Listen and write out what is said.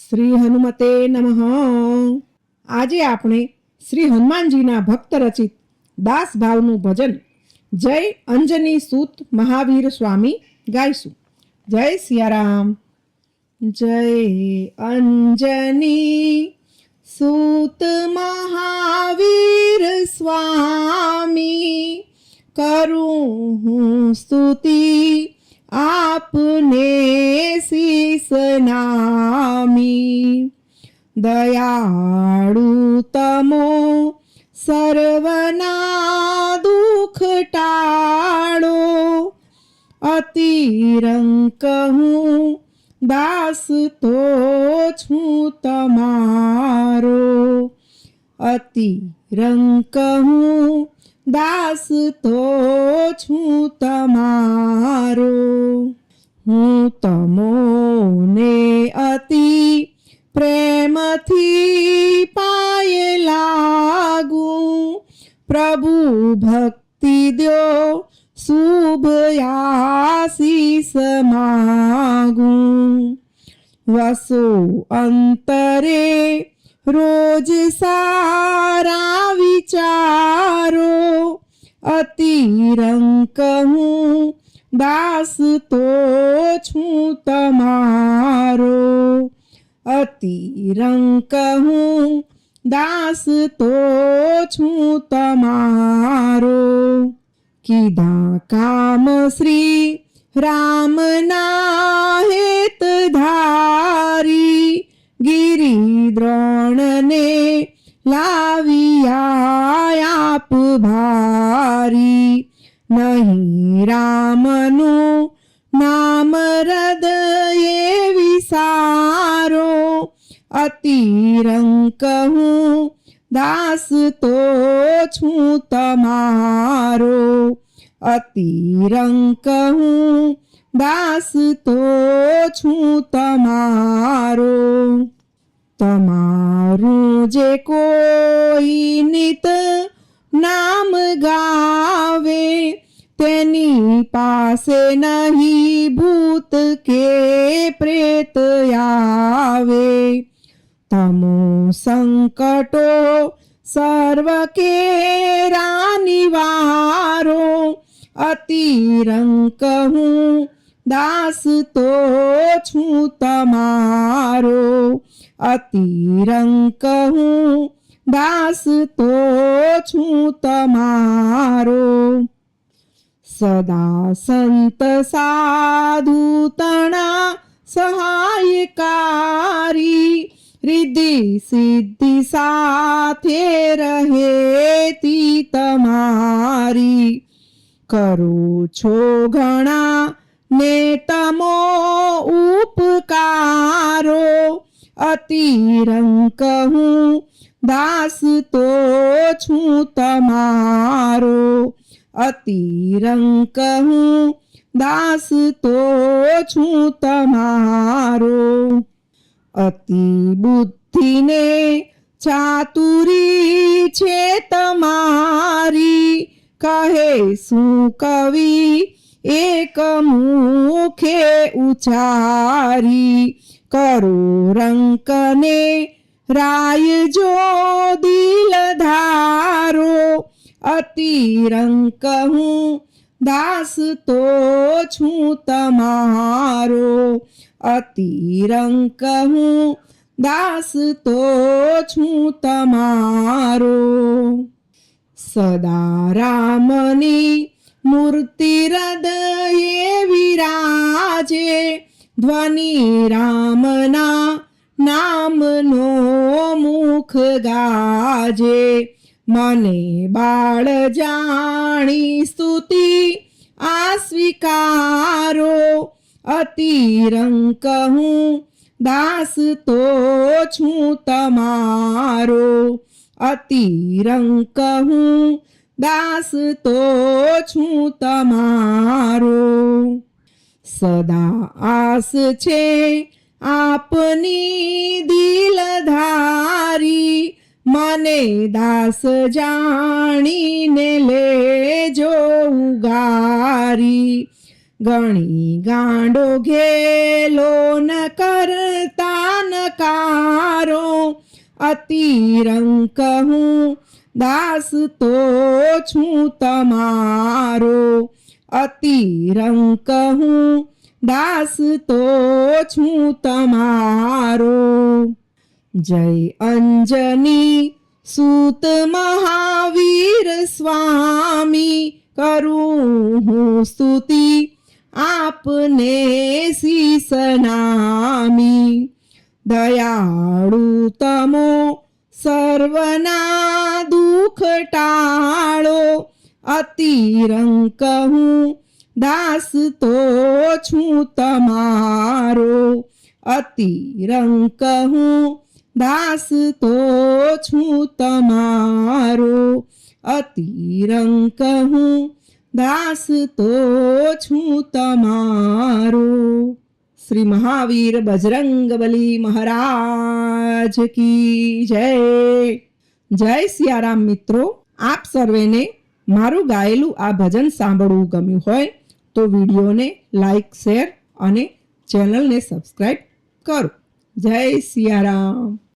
શ્રી હનુમતે નમઃ। આજે આપણે શ્રી હનુમાનજીના ભક્ત રચિત દાસ ભાવનું ભજન જય અંજની સૂત મહાવીર સ્વામી ગાઈશું। જય સિયારામ। જય અંજની સૂત મહાવીર સ્વામી, કરું હું સ્તુતિ આપને શીસ નામી। દયાળુ તમો સર્વના દુઃખ ટાળો, અતિરંક હું દાસ તો છું તમારો। અતિરંક હું દાસ તો છું તમારો। હું તમોને અતિ પ્રેમથી પાયે લાગું, પ્રભુ ભક્તિ દ્યો શુભ આશીષ માગું। વસો અંતરે રોજ સારા વિચારો, અતિરંક હું દાસ તો છું તમારો। અતિરંક હું દાસ તો છું તમારો। કીધા કામ શ્રી રામના હેત ધારી, ગિરિદ્રોણને લાવિયા આપ ભારી। નહીં રામનું નામ હૃદયે વિસારો, અતિરંક હું દાસ તો છું તમારો। અતિરંક હું દાસ તો છું તમારો। તમારું જે કોઈ નિત નામ ગાવે, તેની પાસે નહીં ભૂત કે પ્રેત આવે। તમો સંકટો સર્વ કેરા નિવારો, અતિરંક હું દાસ તો છું તમારો। અતિરંક હું દાસ તો છું તમારો। સદા સંત સાધુ તણા સહાયકારી, રિદ્ધિ સિદ્ધિ સાથે રહેતી તમારી। કરો છો ઘણા ને તમો ઉપકારો, અતિરંક હું દાસ તો છું તમારો। અતિરંક હું દાસ તો છું તમારો। અતિ બુદ્ધિને ચાતુરી છે તમારી, કહે શું કવિ એક મુખે ઉચારી। કરો રંકને રાય જો દિલ ધારો, અતિરંક હું દાસ તો છું તમારો। અતિરંક હું દાસ તો છું તમારો। સદા રામની મૂર્તિ હૃદયે વિરાજે, ધ્વનિ રામના નામનો મુખ ગાજે। મને બાળ જાણી સ્તુતિ આ સ્વીકારો, અતિરંક હું દાસ તો છું તમારો। અતિરંક હું દાસ તો છું તમારો। સદા આસ છે આપની દિલ ધારી, મને દાસ જાણીને લેજો ઉગારી। ગણી ગાંડો ઘેલો ન કરતા જાનકારો અતિરંક હું દાસ તો છું તમારો અતિરંક હું દાસ તો છું તમારો જય અંજની સૂત મહાવીર સ્વામી કરું હું સ્તુતિ આપને શીસ નામી દયાળુ તમો સર્વના દુઃખ ટાળો અતિરંક હું દાસ તો છું તમારો અતિરંક હું દાસ તો છું તમારો અતિરંક હું દાસ તો છું તમારો શ્રી મહાવીર બજરંગબલી મહારાજ કી જય જય સિયારામ મિત્રો આપ સર્વેને મારું ગાયેલું આ ભજન સાંભળવું ગમ્યું હોય તો વિડીયોને લાઈક શેર અને ચેનલને સબસ્ક્રાઈબ કરો જય સિયારામ